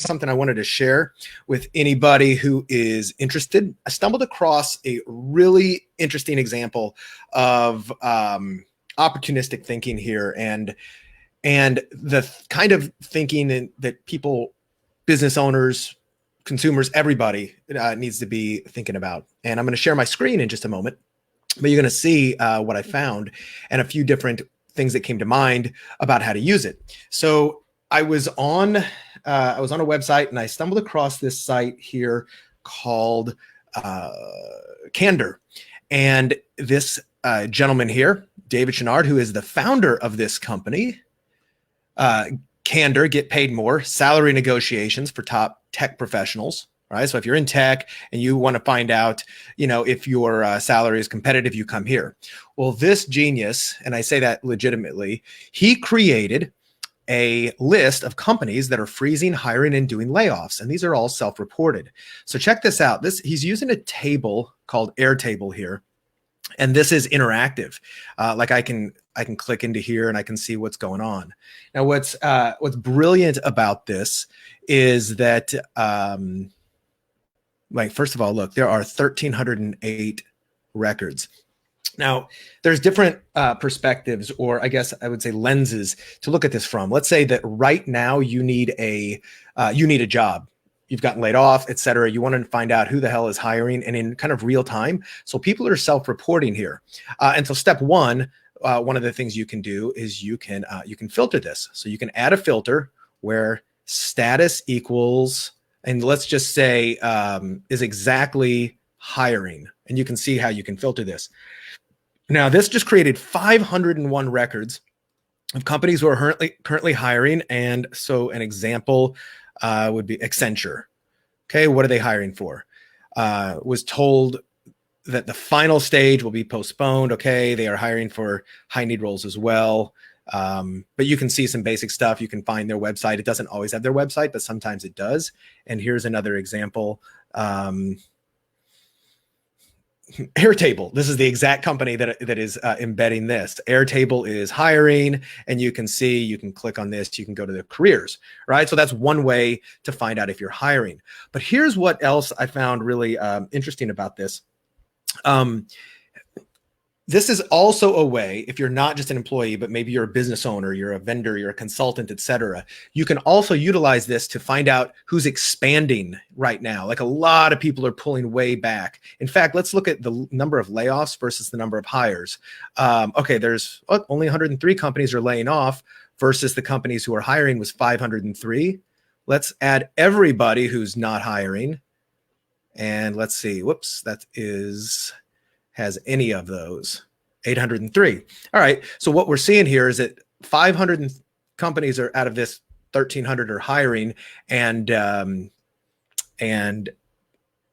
something I wanted to share with anybody who is interested. I stumbled across a really interesting example of opportunistic thinking here, and the kind of thinking that people, business owners, consumers, everybody needs to be thinking about. And I'm going to share my screen in just a moment, but you're going to see what I found and a few different things that came to mind about how to use it. So I was on a website and I stumbled across this site here called Candor, and this gentleman here, David Chenard, who is the founder of this company, Candor, get paid more, salary negotiations for top tech professionals. Right. So if you're in tech and you want to find out, if your salary is competitive, you come here. Well, this genius, and I say that legitimately, he created a list of companies that are freezing, hiring, and doing layoffs. And these are all self-reported. So check this out. He's using a table called Airtable here. And this is interactive. Like I can click into here and I can see what's going on. Now, what's brilliant about this is that, first of all, look, there are 1,308 records. Now, there's different perspectives, or I guess I would say lenses, to look at this from. Let's say that right now you need a job. You've gotten laid off, et cetera. You want to find out who the hell is hiring, and in kind of real time. So people are self-reporting here. And so step one of the things you can do is you can filter this. So you can add a filter where status equals, and let's just say is exactly hiring. And you can see how you can filter this. Now, this just created 501 records of companies who are currently hiring. And so an example would be Accenture. Okay, what are they hiring for? Was told that the final stage will be postponed. Okay, they are hiring for high need roles as well. But you can see some basic stuff. You can find their website. It doesn't always have their website, but sometimes it does. And here's another example. Airtable. This is the exact company that is embedding this. Airtable is hiring, and you can click on this. You can go to the careers, right? So that's one way to find out if you're hiring. But here's what else I found really interesting about this. This is also a way, if you're not just an employee, but maybe you're a business owner, you're a vendor, you're a consultant, et cetera, you can also utilize this to find out who's expanding right now. Like a lot of people are pulling way back. In fact, let's look at the number of layoffs versus the number of hires. Okay, there's only 103 companies are laying off versus the companies who are hiring was 503. Let's add everybody who's not hiring. And let's see, has any of those, 803. All right. So what we're seeing here is that 500 companies are out of this 1,300 are hiring, and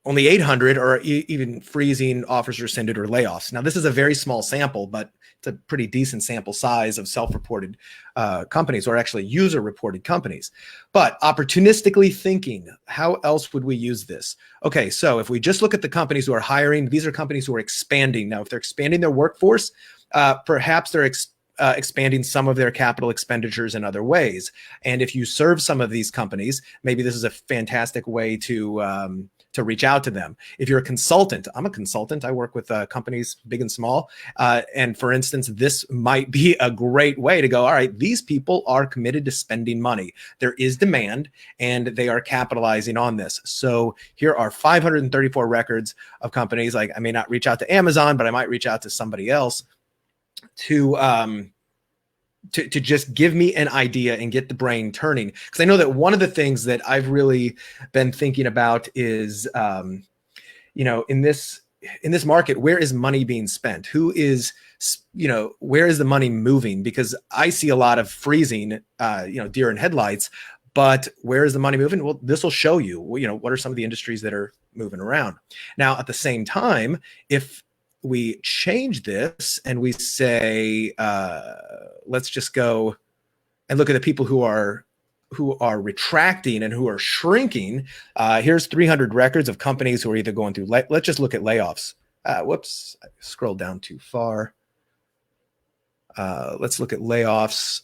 only 800 are even freezing, offers rescinded, or layoffs. Now, this is a very small sample, but it's a pretty decent sample size of self-reported companies, or actually user-reported companies. But opportunistically thinking, how else would we use this? Okay, so if we just look at the companies who are hiring, these are companies who are expanding. Now, if they're expanding their workforce, perhaps they're expanding some of their capital expenditures in other ways. And if you serve some of these companies, maybe this is a fantastic way to reach out to them. If you're a consultant, I'm a consultant. I work with companies big and small. And for instance, this might be a great way to go, all right, these people are committed to spending money. There is demand and they are capitalizing on this. So here are 534 records of companies. Like I may not reach out to Amazon, but I might reach out to somebody else to just give me an idea and get the brain turning. Because I know that one of the things that I've really been thinking about is, in this market, where is money being spent? Where is the money moving? Because I see a lot of freezing, deer in headlights, but where is the money moving? Well, this will show you, what are some of the industries that are moving around. Now, at the same time, if we change this and we say, let's just go and look at the people who are retracting and who are shrinking. Here's 300 records of companies who are either going through, let's just look at layoffs. Whoops, I scrolled down too far. Let's look at layoffs.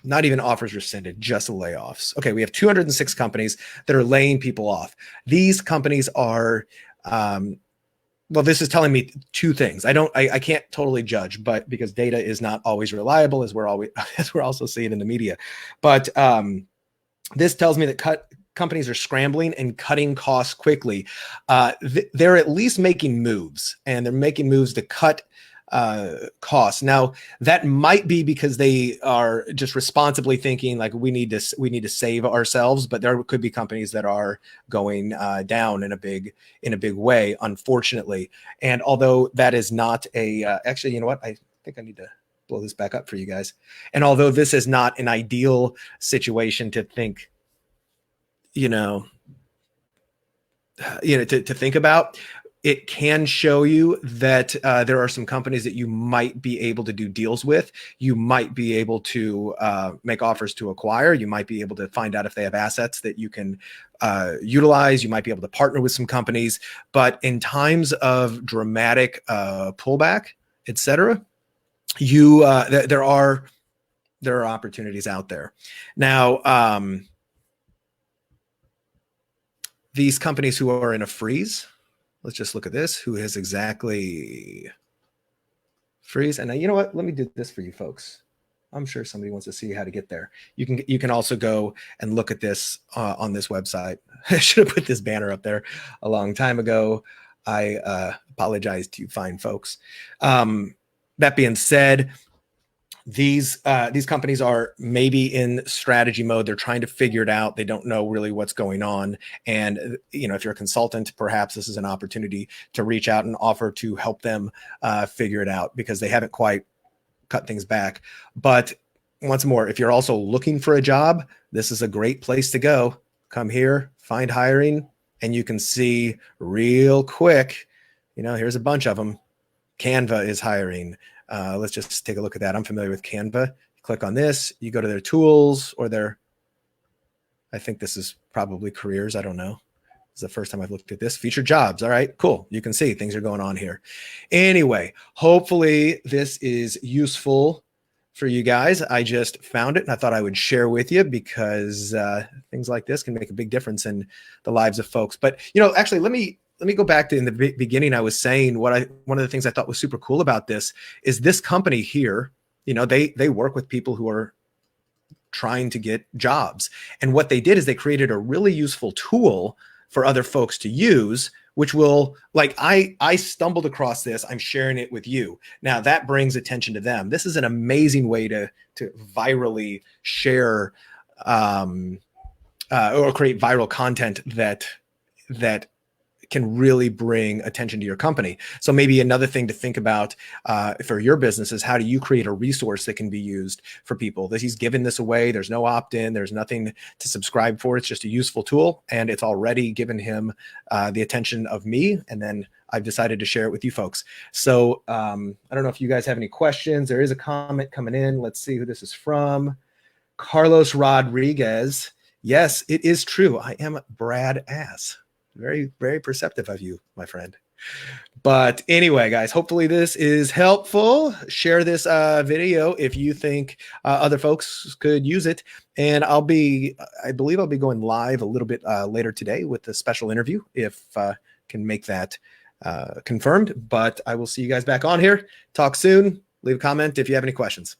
Not even offers rescinded, just layoffs. Okay, we have 206 companies that are laying people off. These companies are, well, this is telling me two things. I can't totally judge, but because data is not always reliable, as we're always, as we're also seeing in the media. But this tells me that companies are scrambling and cutting costs quickly. They're at least making moves, and they're making moves to cut costs. Now, that might be because they are just responsibly thinking like we need to save ourselves, but there could be companies that are going down in a big way, unfortunately. And although that is not a actually, you know what? I think I need to blow this back up for you guys. And although this is not an ideal situation to think, to think about, it can show you that there are some companies that you might be able to do deals with. You might be able to make offers to acquire. You might be able to find out if they have assets that you can utilize. You might be able to partner with some companies. But in times of dramatic pullback, et cetera, there are opportunities out there. Now, these companies who are in a freeze, let's just look at this. Who has exactly freeze? And now, you know what? Let me do this for you folks. I'm sure somebody wants to see how to get there. You can also go and look at this on this website. I should have put this banner up there a long time ago. I apologize to you fine folks. That being said, these companies are maybe in strategy mode. They're trying to figure it out. They don't know really what's going on. And, if you're a consultant, perhaps this is an opportunity to reach out and offer to help them figure it out, because they haven't quite cut things back. But once more, if you're also looking for a job, this is a great place to go. Come here, find hiring, and you can see real quick, here's a bunch of them. Canva is hiring. Let's just take a look at that. I'm familiar with Canva. Click on this. You go to their tools or I think this is probably careers. I don't know. It's the first time I've looked at this. Featured jobs. All right, cool. You can see things are going on here. Anyway, hopefully this is useful for you guys. I just found it and I thought I would share with you, because things like this can make a big difference in the lives of folks. But, actually, let me go back to in the beginning. I was saying one of the things I thought was super cool about this is this company here, they work with people who are trying to get jobs. And what they did is they created a really useful tool for other folks to use, which will, like, I stumbled across this. I'm sharing it with you. Now that brings attention to them. This is an amazing way to virally share or create viral content that can really bring attention to your company. So maybe another thing to think about for your business is, how do you create a resource that can be used for people? He's giving this away. There's no opt-in. There's nothing to subscribe for. It's just a useful tool, and it's already given him the attention of me. And then I've decided to share it with you folks. So I don't know if you guys have any questions. There is a comment coming in. Let's see who this is from. Carlos Rodriguez. Yes, it is true. I am Brad Ass. Very, very perceptive of you, my friend. But anyway, guys, hopefully this is helpful. Share this video if you think other folks could use it. And I believe I'll be going live a little bit later today with a special interview, if can make that confirmed. But I will see you guys back on here. Talk soon. Leave a comment if you have any questions.